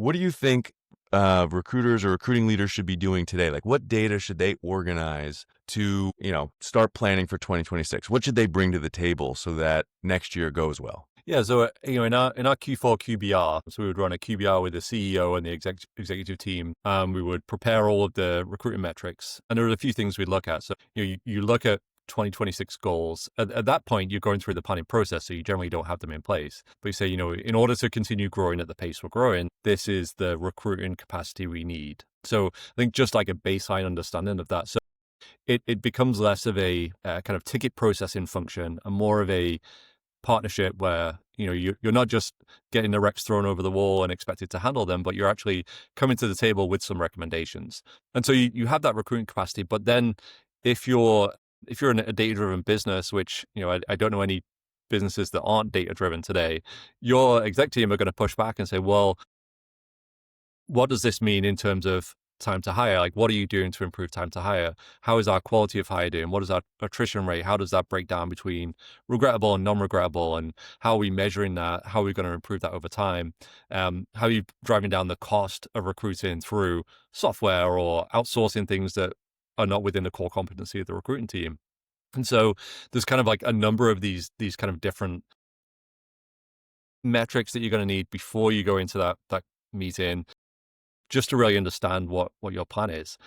what do you think recruiters or recruiting leaders should be doing today? Like, what data should they organize to, start planning for 2026? What should they bring to the table so that next year goes well? Yeah, so in our Q4 QBR, so we would run a QBR with the CEO and the executive team. We would prepare all of the recruitment metrics, and there are a few things we'd look at. So you look at 2026 goals. At that point, you're going through the planning process, so you generally don't have them in place. But you say, in order to continue growing at the pace we're growing, this is the recruiting capacity we need. So I think just like a baseline understanding of that. So it becomes less of a kind of ticket processing function and more of a partnership where you're not just getting the recs thrown over the wall and expected to handle them, but you're actually coming to the table with some recommendations. And so you have that recruiting capacity. But then if you're in a data driven business, which I don't know any businesses that aren't data driven today, your exec team are going to push back and say, well, what does this mean in terms of time to hire? Like, what are you doing to improve time to hire? How is our quality of hire doing? What is our attrition rate? How does that break down between regrettable and non-regrettable? And how are we measuring that? How are we going to improve that over time? How are you driving down the cost of recruiting through software or outsourcing things that are not within the core competency of the recruiting team? And so there's kind of like a number of these kind of different metrics that you're going to need before you go into that meeting, just to really understand what your plan is.